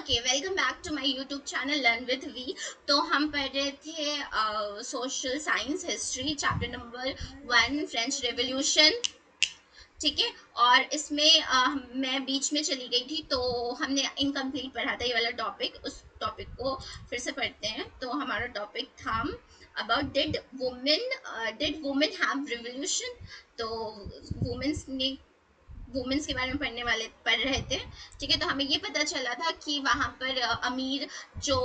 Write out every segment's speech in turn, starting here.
Okay, welcome back to my YouTube channel learn with V. तो हम पढ़ रहे थे social science history chapter number 1 French revolution. ठीक है। और इसमें मैं बीच में चली गई थी तो हमने इनकम्प्लीट पढ़ा था ये वाला टॉपिक। उस टॉपिक को फिर से पढ़ते हैं। तो हमारा टॉपिक था about did women have revolution. तो वुमेन्स ने वुमेन्स के बारे में पढ़ रहे थे। ठीक है। तो हमें ये पता चला था कि वहाँ पर अमीर जो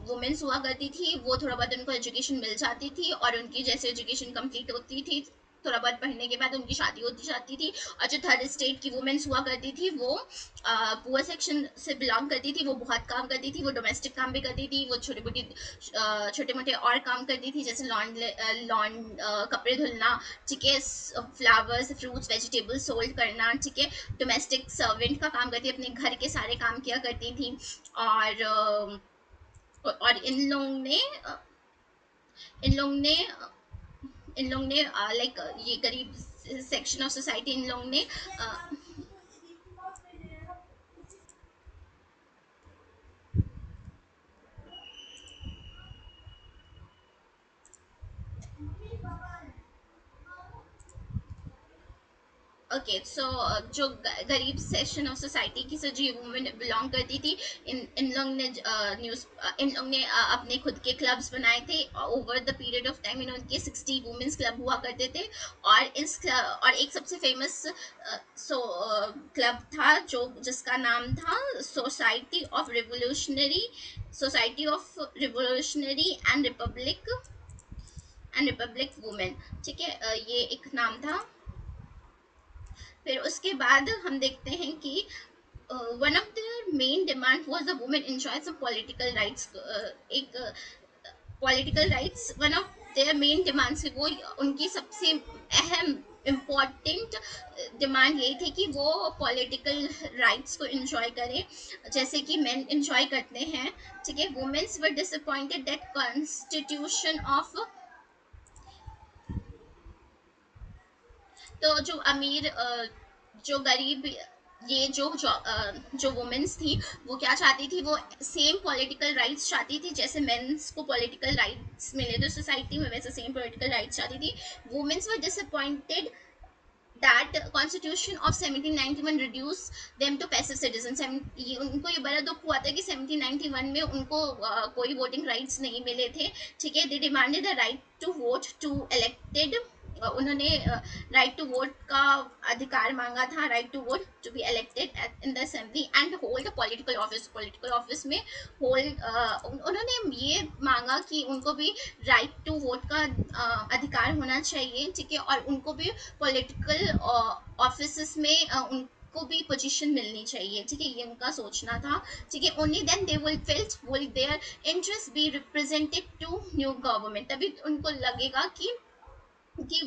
वुमेन्स हुआ करती थी वो थोड़ा बहुत उनको एजुकेशन मिल जाती थी और उनकी जैसे एजुकेशन कंप्लीट होती थी थोड़ा बहुत पढ़ने के बाद उनकी शादी होती जाती थी। और जो थर्ड स्टेट की वुमेन्स हुआ करती थी वो पुअर सेक्शन से बिलोंग करती थी। वो बहुत काम करती थी, वो डोमेस्टिक काम भी करती थी, वो छोटे मोटे और काम करती थी जैसे लॉन कपड़े धुलना। ठीक है। फ्लावर्स फ्रूट्स वेजिटेबल्स सोल्ड करना। ठीक है। डोमेस्टिक सर्वेंट का काम करती, अपने घर के सारे काम किया करती थी। और और इन लोग ने इन लोग ने लाइक ये गरीब सेक्शन ऑफ सोसाइटी इन लोग ने ओके सो जो गरीब सेक्शन ऑफ सोसाइटी की जो वुमेन बिलोंग करती थी, इन लोग ने इन लोग ने अपने खुद के क्लब्स बनाए थे। Over the period of time इनके 60 वुमेन्स क्लब हुआ करते थे। और और एक सबसे फेमस क्लब था जो जिसका नाम था society of revolutionary and Republic women. ठीक है। ये एक नाम था। फिर उसके बाद हम देखते हैं कि one of their main demand was the women enjoy some political rights. एक political rights one of their main demands, वो उनकी सबसे अहम इम्पॉर्टेंट डिमांड यही थी कि वो पॉलिटिकल राइट्स को एंजॉय करें जैसे कि मेन एंजॉय करते हैं। ठीक है। Women's were disappointed that constitution of. तो जो अमीर जो गरीब ये जो वुमेन्स थी वो क्या चाहती थी, वो सेम पॉलिटिकल राइट्स चाहती थी जैसे मेंस को पॉलिटिकल राइट्स मिले तो सोसाइटी में वैसे सेम पॉलिटिकल राइट्स चाहती थी। Women's were disappointed that constitution of 1791 reduce them to passive citizen. ये उनको ये बड़ा दुख हुआ था कि 1791 में उनको कोई वोटिंग राइट्स नहीं मिले थे। ठीक है। They demanded the right to vote to elected. उन्होंने राइट टू वोट का अधिकार मांगा था, right to vote to be elected in the assembly and hold political office में होल्ड। उन्होंने ये मांगा कि उनको भी राइट टू वोट का अधिकार होना चाहिए। ठीक है। और उनको भी पॉलिटिकल ऑफिस में उनको भी पोजीशन मिलनी चाहिए। ठीक है। ये उनका सोचना था। ठीक है। Only then they will their interest be represented to new government. तभी उनको लगेगा कि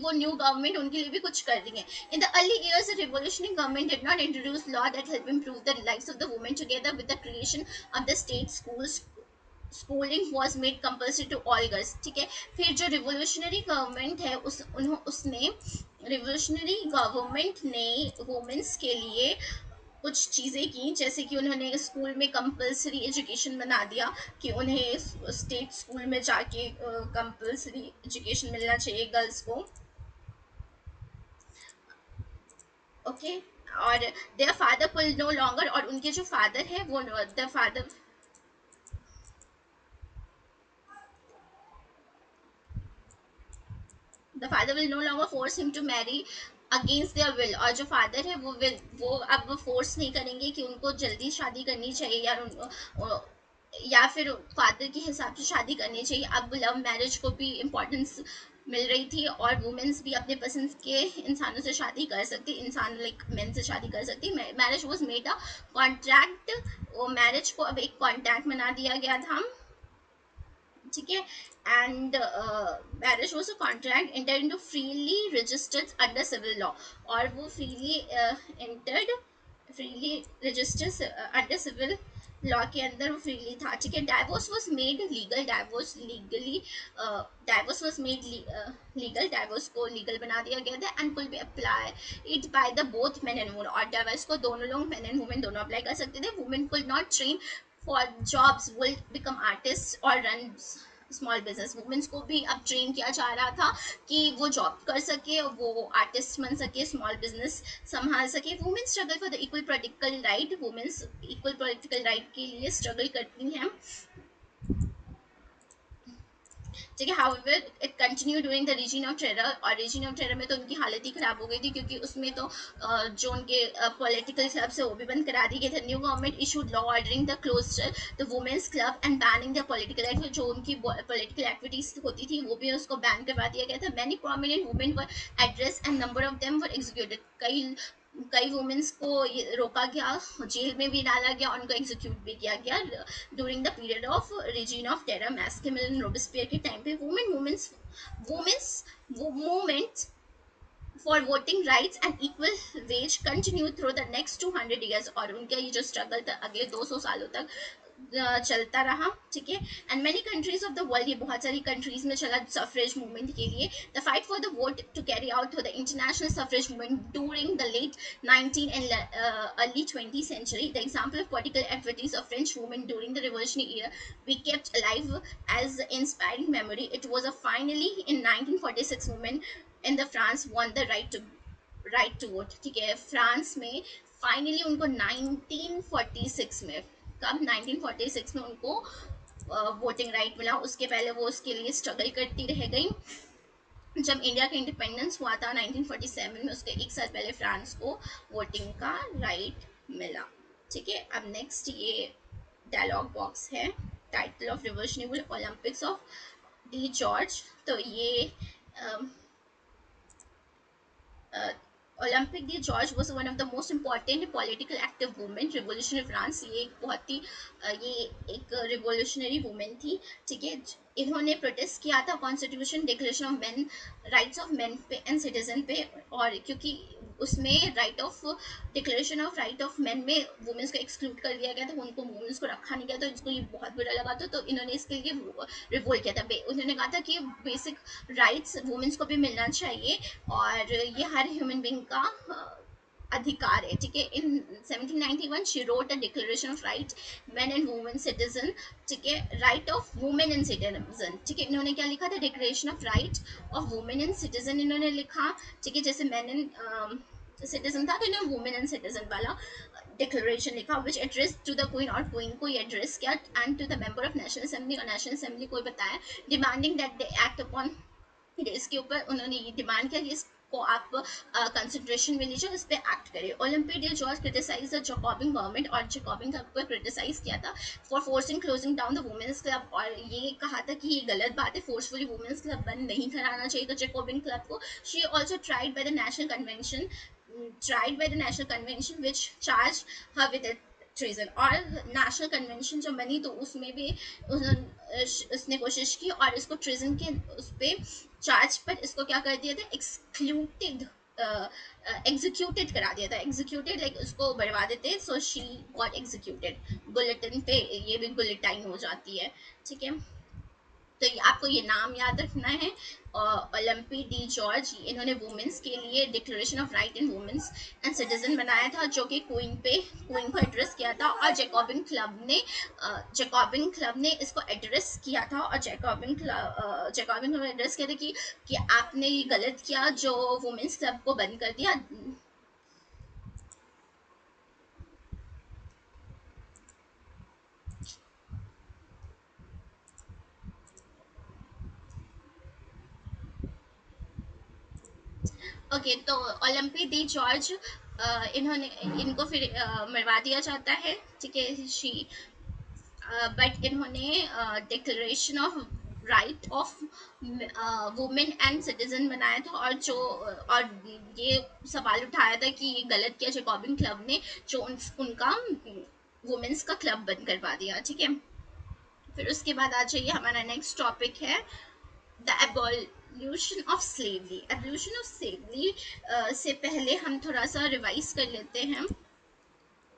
वो न्यू गवर्नमेंट उनके लिए भी कुछ कर रही है। In the early years the revolutionary government did not introduce law that help improve the lives of the women together with the creation of the state schools. Schooling was made compulsory to all girls. ठीक है। फिर जो revolutionary government है उसने revolutionary government ने women's के लिए कुछ चीज़ें की जैसे कि उन्होंने स्कूल में कंपलसरी एजुकेशन बना दिया कि उन्हें स्टेट स्कूल में जाके कंपलसरी एजुकेशन मिलना चाहिए गर्ल्स को। ओके। और their father will no longer, और उनके जो फादर है वो the father will no longer force him to marry against their will. और जो फादर है वो अब फोर्स नहीं करेंगे कि उनको जल्दी शादी करनी चाहिए या फिर फादर के हिसाब से शादी करनी चाहिए। अब लव मैरिज को भी इम्पोर्टेंस मिल रही थी और वुमेन्स भी अपने पसंद के इंसानों से शादी कर सकती, इंसान लाइक मेन से शादी कर सकती। Marriage was made a contract. वो मैरिज को अब एक कॉन्ट्रैक्ट बना दिया गया था। ठीक है। And marriage was a contract enter into freely registered under civil law. और वो entered freely registered under civil law के अंदर वो फ्रीली था। ठीक है। Divorce was made legal. Divorce was made legal. Divorce को लीगल बना दिया गया था and could be apply it by the both men and women. और डाइवोर्स को दोनों लोग मेन एंड वुमेन दोनों अप्लाई कर सकते थे। Women could not train for jobs will become artists or run small business. Women's को भी अब ट्रेन किया जा रहा था कि वो जॉब कर सके, वो आर्टिस्ट बन सके, स्मॉल बिजनेस संभाल सके। Women's struggle for the equal political right, women's equal political right के लिए स्ट्रगल करती हैं, ठीक है। However it continue during the reign of terror, और रीजन ऑफ टेरर में तो उनकी हालत ही खराब हो गई थी, क्योंकि उसमें तो जो उनके पॉलिटिकल क्लब है वो भी बंद करा दिए गए थे। New government issued law ordering the closure the women's club and banning the political activity, जो उनकी पॉलिटिकल एक्टिविटीज होती थी वो भी उसको बैन करवा दिया गया था। Many prominent women were address and number of them were executed, कई कई वुमेन्स को रोका गया, जेल में भी डाला गया, उनको एग्जीक्यूट भी किया गया during the period of reign of terror. Maximilien Robespierre के टाइम पे women's women's movements for voting rights and equal wage continue through the next 200 years, और उनका ये जो स्ट्रगल था अगले 200 सालों तक चलता रहा, ठीक है। And many countries of the world, ये बहुत सारी कंट्रीज में चला सफरेज मूवमेंट के लिए। The fight for the vote to carry out through the international suffrage movement during the late 19 and early 20th century. The example of political activities of French women during the revolutionary era we kept alive as inspiring memory. It was a finally in 1946 women in the France won the right to vote, ठीक है। France में finally उनको 1946 में, कब 1946 में उनको voting right मिला। उसके पहले वो उसके लिए स्ट्रगल करती रह गई। जब इंडिया का इंडिपेंडेंस हुआ था 1947 में, उसके एक साल पहले फ्रांस को वोटिंग का राइट मिला, ठीक है। अब नेक्स्ट ये डायलॉग बॉक्स है, title of revolutionary Olympics of D George. तो ये Olympic D George was one of the most important political active women revolutionary France. ये एक बहुत ही ये एक रिवोल्यूशनरी वुमेन थी, ठीक है। इन्होंने प्रोटेस्ट किया था constitution declaration of main rights of main पे एंड सिटीजन पे, और क्योंकि उसमें right of declaration of right of main में वुमेन्स को एक्सक्लूड कर दिया गया था, उनको वुमेन्स को रखा नहीं गया, तो इसको ये बहुत बुरा लगा था। तो इन्होंने इसके लिए रिवोल्ट किया था। उन्होंने कहा था कि बेसिक राइट्स वुमेन्स को भी मिलना चाहिए, और ये हर ह्यूमन बीइंग का अधिकार है, ठीक है। इन 1791 she wrote a declaration of right man and women citizen, ठीक है। Right of women and citizen, ठीक है। इन्होंने क्या लिखा था, declaration of right of women and citizen इन्होंने लिखा, ठीक है। जैसे मैन एंड सिटीजन था तो इन्होंने वुमेन एंड सिटीजन वाला डिक्लेरेशन लिखा, which address to the queen, और क्वीन को एड्रेस किया, and to the member of national assembly, और नेशनल असेंबली को बताया, demanding that they act upon, इसके ऊपर उन्होंने ये डिमांड किया कि इसको आप कंसिडरेशन में लीजिए, इस पर एक्ट करिए। ओलंपिक डे जॉर्ज क्रिटिसाइज द जैकोबिन गवर्नमेंट, और जैकोबिन का ऊपर क्रिटिसाइज किया था for forcing closing down the women's club, और ये कहा था कि ये गलत बात है, फोर्सफुली वुमेन्स क्लब बंद नहीं कराना चाहिए था जैकोबिन क्लब को। She also tried by the national convention which charge her with treason, और नेशनल कन्वेंशन जब बनी तो उसमें भी उसने कोशिश की और इसको ट्रीजन के उस पर चार्ज पर इसको क्या कर दिया था, एक्सक्लूडेड एग्जीक्यूटेड करा दिया था। एग्जीक्यूटेड लाइक उसको बढ़वा देते, so she got executed. Bulletin पे ये भी बुलेटाइन हो जाती है, ठीक है। तो ये आपको ये नाम याद रखना है, ओलंपी डी जॉर्ज। इन्होंने वुमेन्स के लिए declaration of right in women's and citizen बनाया था, जो कि क्वीन को एड्रेस किया था, और जैकोबिन क्लब ने इसको एड्रेस किया था, और जैकोबिन क्लब एड्रेस किया था कि आपने ये गलत किया जो वुमेन्स क्लब को बंद कर दिया। ओके, तो ओलंपिक डी जॉर्ज इन्होंने इनको फिर मरवा दिया जाता है, ठीक है। शी बट इन्होंने declaration of right of women and citizen बनाया था, और जो और ये सवाल उठाया था कि ये गलत किया जैकोबिन क्लब ने, जो उनका वुमेन्स का क्लब बंद करवा दिया, ठीक है। फिर उसके बाद आ जाइए, हमारा नेक्स्ट टॉपिक है the abolition of slavery. Abolition of slavery से पहले हम थोड़ा सा रिवाइज कर लेते हैं,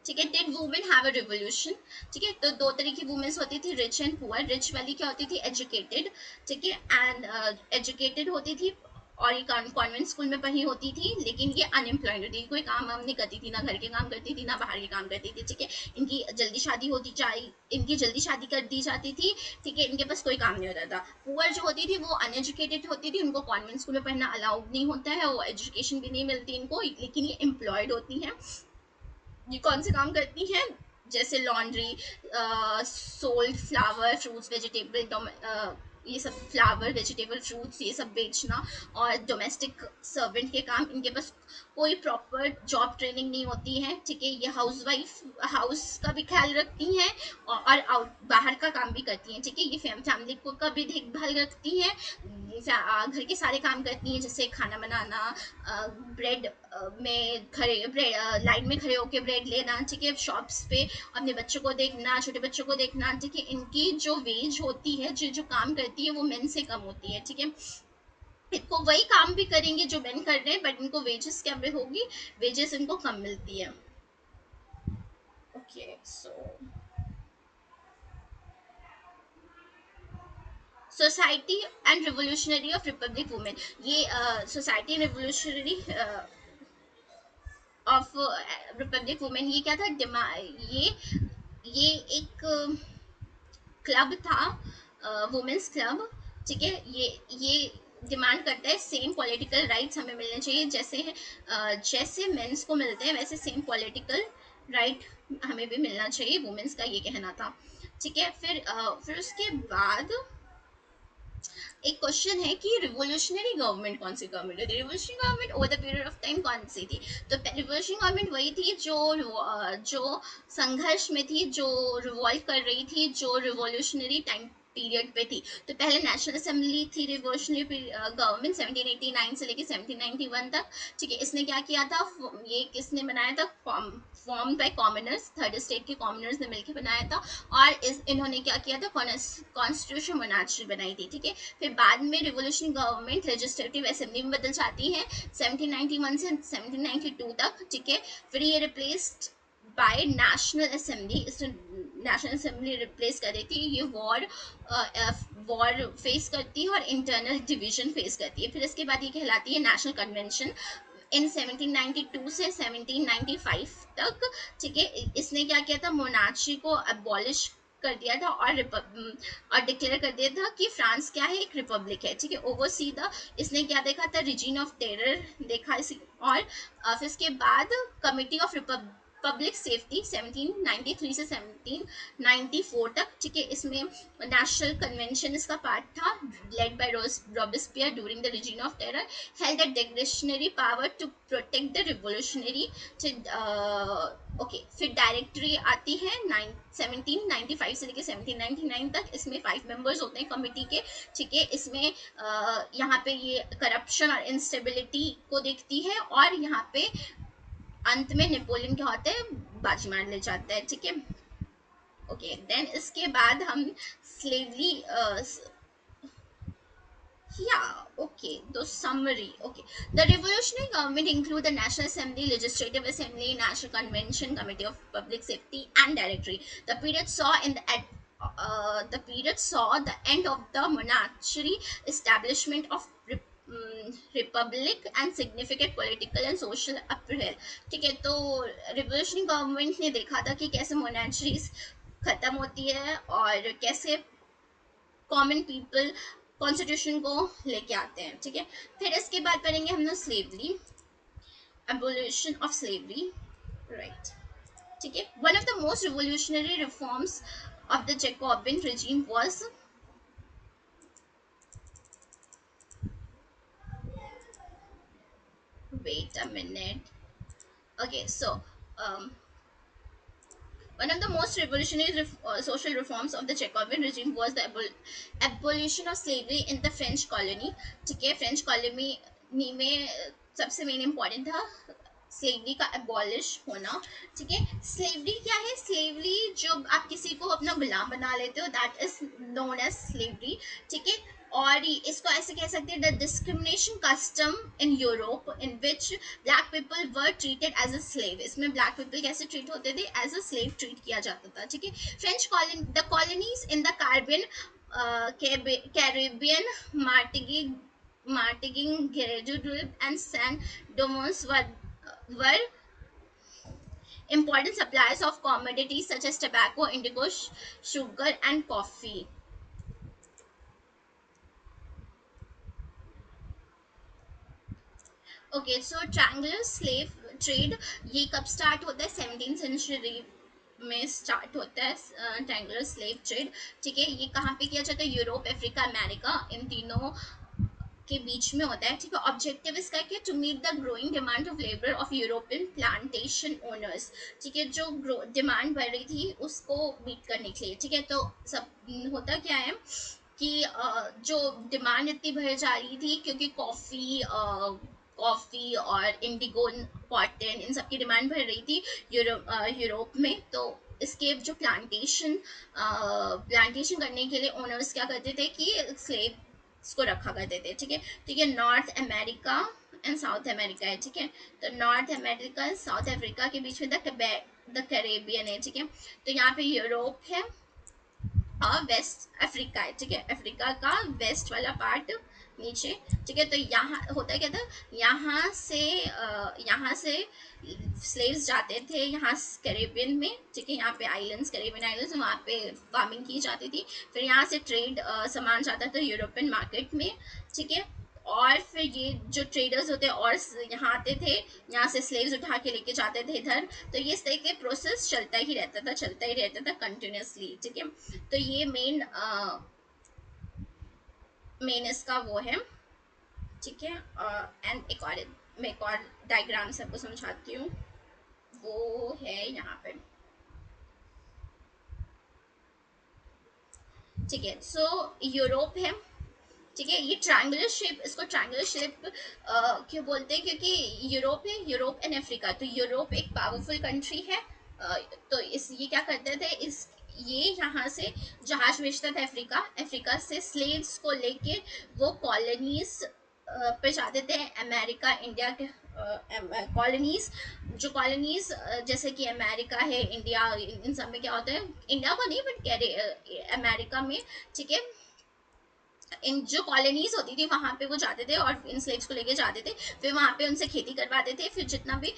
ठीक है। Did women have a revolution, ठीक है। तो दो तरह की वुमेन्स होती थी, रिच एंड पुअर। रिच वाली क्या होती थी, एजुकेटेड, ठीक है, एंड एजुकेटेड होती थी, और ये कॉन्वेंट स्कूल में पढ़ी होती थी, लेकिन ये अनएम्प्लॉयड होती थी, कोई काम वाम नहीं करती थी, ना घर के काम करती थी ना बाहर के काम करती थी, ठीक है। इनकी जल्दी शादी कर दी जाती थी, ठीक है, इनके पास कोई काम नहीं होता था। पुअर जो होती थी वो अनएजुकेटेड होती थी, उनको कॉन्वेंट स्कूल में पढ़ना अलाउड नहीं होता है, वो एजुकेशन भी नहीं मिलती इनको, लेकिन ये एम्प्लॉयड होती हैं। ये कौन से काम करती हैं, जैसे laundry, sold flower fruits vegetable, ये सब फ्लावर वेजिटेबल फ्रूट्स ये सब बेचना, और डोमेस्टिक सर्वेंट के काम। इनके पास कोई प्रॉपर जॉब ट्रेनिंग नहीं होती है, ठीक है। ये हाउस का भी ख्याल रखती हैं, और आउट बाहर का काम भी करती हैं, ठीक है। ये फैमिली को का भी देखभाल रखती हैं, घर के सारे काम करती हैं, जैसे खाना बनाना, ब्रेड में खड़े ब्रेड लाइन में खड़े होकर ब्रेड लेना, ठीक है, शॉप्स पे अपने बच्चों को देखना, छोटे बच्चों को देखना, ठीक है। इनकी जो वेज होती है, जो काम करती है वो मेन से कम होती है, ठीक है। इनको वही काम भी करेंगे जो मेन कर रहे हैं, बट इनको वेजेस क्या में होगी, वेजेस इनको कम मिलती है। Okay, so society and revolutionary of republic women, ये society revolutionary of republic women, ये क्या था, ये ये एक क्लब था, वुमेन्स क्लब, ठीक है। ये डिमांड करता है सेम पॉलिटिकल राइट्स हमें मिलने चाहिए, जैसे मेंस को मिलते हैं वैसे सेम पॉलिटिकल राइट हमें भी मिलना चाहिए, वुमेन्स का ये कहना था, ठीक है। फिर उसके बाद एक क्वेश्चन है कि रिवोल्यूशनरी गवर्नमेंट कौन सी गवर्नमेंट होती है, revolutionary government over the period of time कौन सी थी। तो रिवोल्यूशनरी गवर्नमेंट वही थी जो संघर्ष में थी, जो रिवॉल्व कर रही थी, जो रिवोल्यूशनरी टाइम पीरियड पे थी। तो पहले नेशनल असेंबली थी रिवोल्यूशनरी गवर्नमेंट 1789 से लेकर 1791 तक, ठीक है। इसने क्या किया था, ये किसने बनाया था, form by commoners, third state के कॉमनर्स ने मिलकर बनाया था, और इन्होंने क्या किया था, कॉन्स्टिट्यूशन मोनार्ची बनाई थी, ठीक है। फिर बाद में रिवोल्यूशन गवर्नमेंट लेजिस्लेटिव असेंबली में बदल जाती है 1791 से 1792 तक, ठीक है। फिर ये replaced by national assembly, national assembly replace कर देती है। ये वॉर फेस करती है और इंटरनल डिवीजन फेस करती है। फिर इसके बाद ये कहलाती है नेशनल कन्वेंशन इन 1792 से 1795 तक, ठीक है। इसने क्या किया था, मोनार्ची को अबॉलिश कर दिया था, और डिक्लेयर कर दिया था कि फ्रांस क्या है, एक रिपब्लिक है, ठीक है। ओवरसी द इसने क्या देखा था, रीजन ऑफ टेरर देखा इसी, और फिर इसके बाद कमिटी ऑफ पब्लिक सेफ्टी 1793 से 1794 तक, ठीक है। इसमें नेशनल कन्वेंशन इसका पार्ट था, led by Robespierre during the reign of terror, held a discretionary power to protect the revolutionary, okay. फिर डायरेक्टरी आती है 1795 से लेकर 1799 तक, इसमें 5 मेंबर्स होते हैं कमिटी के, ठीक है। इसमें यहाँ पे ये करप्शन और इंस्टेबिलिटी को देखती है, और यहाँ पे अंत में नेपोलियन क्या होता है, बाजी मार ले जाता है, ठीक है। ओके, देन इसके बाद हम slavery, yeah, okay. The summary. Okay. The revolutionary government include the National Assembly, Legislative Assembly, National Convention, Committee of Public Safety, and Directory. The period saw the end of the monarchy, establishment of republic, and significant political and social upheaval. ठीक है, तो revolutionary government ने देखा था कि कैसे मोनार्चीज खत्म होती है और कैसे कॉमन पीपल कॉन्स्टिट्यूशन को लेके आते हैं, ठीक है। फिर इसके बाद पढ़ेंगे हम लोग slavery, abolition of slavery, right, ठीक है। One of the most revolutionary reforms of the Jacobian regime was, wait a minute, okay, so um, one of the most revolutionary social reforms of the Jacobin regime was the abolition of slavery in the French colony, ठीक है। French colony में सबसे main important था slavery का abolish होना, ठीक है। Slavery क्या है, स्लेवरी जब आप किसी को अपना गुलाम बना लेते हो, that is known as slavery, ठीक है। और इसको ऐसे कह सकते हैं, the discrimination custom in Europe in which black people were treated as a slave, इसमें ब्लैक पीपल कैसे ट्रीट होते थे, एज अ स्लेव ट्रीट किया जाता था, ठीक है। French colony, the colonies in the Caribbean, Caribbean, Martinique, Guadeloupe, and Saint Domingue were important suppliers of commodities such as tobacco, indigo, sugar, and coffee. Okay so triangular slave trade ये कब start होता है 17th century में start होता है triangular slave trade ठीक है ये कहाँ पे किया जाता है यूरोप अफ्रीका अमेरिका इन तीनों के बीच में होता है ठीक है ऑब्जेक्टिव इसका क्या to meet the growing demand of labour of European plantation owners ठीक है जो डिमांड बढ़ रही थी उसको मीट करने के लिए ठीक है तो सब होता क्या है कि जो डिमांड इतनी बढ़ जा रही थी क्योंकि कॉफ़ी और इंडिगो कॉटन इन सब की डिमांड बढ़ रही थी यूरोप में तो इसके जो प्लांटेशन करने के लिए ओनर्स क्या करते थे कि स्लेव्स को रखा करते थे ठीक है north America and south America है ठीक है तो नॉर्थ अमेरिका साउथ अफ्रीका के बीच में द कैरेबियन है ठीक है तो यहाँ पे यूरोप है और वेस्ट अफ्रीका है ठीक है अफ्रीका का वेस्ट वाला पार्ट नीचे ठीक है तो यहाँ होता क्या था यहाँ से स्लेव्स जाते थे यहाँ कैरेबियन में ठीक है यहाँ पे आइलैंड्स कैरेबियन आइलैंड्स वहाँ पे फार्मिंग की जाती थी फिर यहाँ से ट्रेड सामान जाता था यूरोपियन मार्केट में ठीक है और फिर ये जो ट्रेडर्स होते हैं और यहाँ आते थे यहाँ से स्लेव्स उठा के लेके जाते थे इधर तो ये इस तरह के प्रोसेस चलता ही रहता था कंटिन्यूसली ठीक है तो ये मेन इसका वो है ठीक है एंड एक और मैं एक और डायग्राम से आपको समझाती हूँ वो है यहाँ पे ठीक है सो यूरोप है ठीक है ये ट्रायंगुलर शेप इसको ट्रायंगुलर शेप क्यों बोलते हैं क्योंकि यूरोप है यूरोप एंड अफ्रीका तो यूरोप एक पावरफुल कंट्री है तो इस ये क्या करते थे इस ये यहाँ से जहाज भेजता था अफ्रीका अफ्रीका से स्लेव्स को लेके वो कॉलोनीज पे जाते थे अमेरिका इंडिया के कॉलोनीज जो कॉलोनीज जैसे कि अमेरिका है इंडिया इन सब में क्या होता है इंडिया को नहीं बट अमेरिका में ठीक है इन जो कॉलोनीज होती थी वहां पे वो जाते थे और इन स्लेव्स को लेके जाते थे फिर वहां पे उनसे खेती करवाते थे फिर जितना भी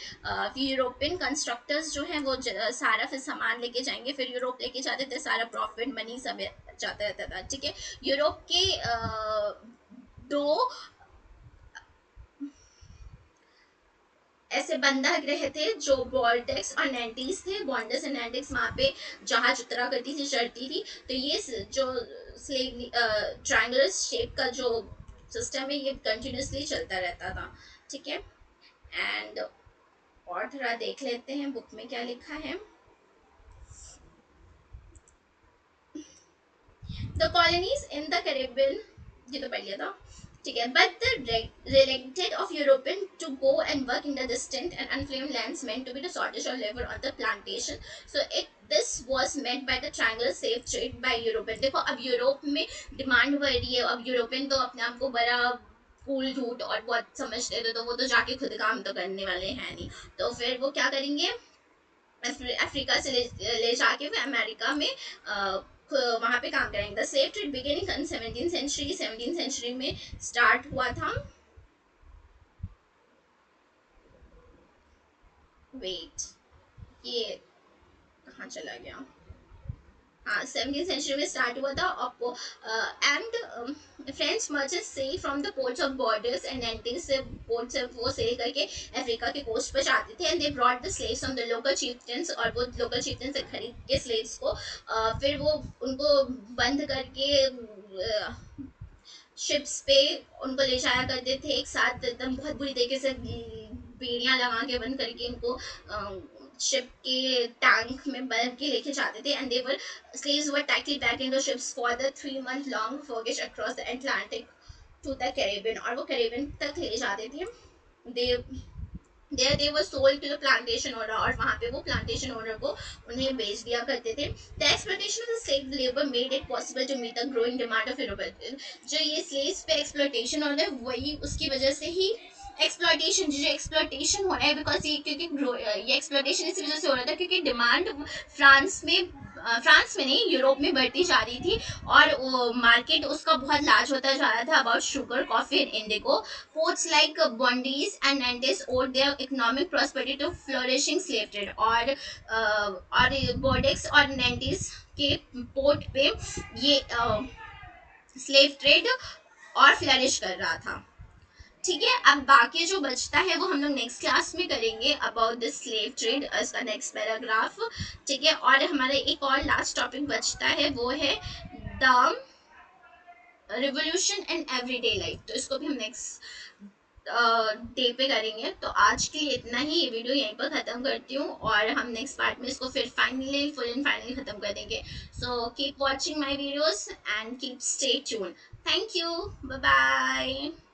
यूरोपियन कंस्ट्रक्टर्स जो हैं वो सारा फिर सामान लेके जाएंगे फिर यूरोप लेके जाते थे सारा प्रॉफिट मनी सब जाता रहता था ठीक है यूरोप के दो ऐसे बंधक ग्रह थे जो बॉल्टेक्स और नैंटीज थे बॉन्डस एंड नैंटिक्स वहां पे जहाज उतरा करती थी चढ़ती थी तो ये जो स्लेव ट्रायंगुलर शेप का जो सिस्टम है ये कंटिन्यूसली चलता रहता था ठीक है एंड और थोड़ा देख लेते हैं बुक में क्या लिखा है the colonies in the Caribbean ये तो पढ़ लिया था ठीक है but the reluctance of European to go and work in the distant and unflamed lands meant to be the shortage of labor on the plantation so this was meant by the triangular slave trade by European देखो अब Europe में demand बढ़ रही है अब European तो अपने आप को बड़ा कूल झूठ और बहुत समझते थे तो वो तो जाके खुद काम तो करने वाले हैं नहीं तो फिर वो क्या करेंगे अफ्रीका से ले जाके फिर अमेरिका में वहां पे काम करेंगे the slave trade beginning in 17th century में स्टार्ट हुआ था वेट ये कहाँ चला गया हाँ 17th सेंचुरी में स्टार्ट हुआ था and French merchants sail from the ports of Bordeaux and Nantes से पोर्ट से वो सेल करके अफ्रीका के कोस्ट पर जाते थे and they brought the slaves from the local chieftains और वो लोकल चीफ्टेंस से खरीद के स्लेव्स को फिर वो उनको बंद करके शिप्स पे उनको ले जाया करते थे एक साथ एकदम बहुत बुरी तरीके से बेड़ियां लगा के बंद करके उनको शिप के टैंक में भर के लेके जाते थे and they were slaves were tightly packed into ships for the 3 month long voyage across the Atlantic to the Caribbean और वो कैरेबियन तक ले जाते थे they there they were sold to the plantation owner और वहाँ पे वो plantation owner को उन्हें बेच दिया करते थे the exploitation of the slave labor made it possible to meet the growing demand of Europe जो ये slaves पे exploitation हो रहा है वही उसकी वजह से ही एक्सप्लॉयटेशन जो एक्सप्लॉयटेशन हो रहा है बिकॉज ये क्योंकि ये एक्सप्लॉयटेशन इसी वजह से हो रहा था क्योंकि डिमांड फ्रांस में फ्रांस में नहीं, यूरोप में बढ़ती जा रही थी, और वो मार्केट उसका बहुत लार्ज होता जा रहा था about sugar, coffee and indigo. Ports like Bordeaux and Nantes owed their economic prosperity to flourishing slave trade, और बोर्डेक्स और नेंटिस के पोर्ट पे ये स्लेव ट्रेड और फ्लरिश कर रहा था। ठीक है, अब बाकी जो बचता है वो हम लोग नेक्स्ट क्लास में करेंगे अबाउट द स्लेव ट्रेड, इसका नेक्स्ट पैराग्राफ। ठीक है, और हमारा एक और लास्ट टॉपिक बचता है, वो है the revolution in everyday life, तो इसको भी हम नेक्स्ट डे पे करेंगे। तो आज के लिए इतना ही, ये वीडियो यहीं पर ख़त्म करती हूँ, और हम नेक्स्ट पार्ट में इसको फिर फाइनली फुल एंड फाइनली ख़त्म कर देंगे। So keep watching my videos and keep stay tune. Thank you, bye bye.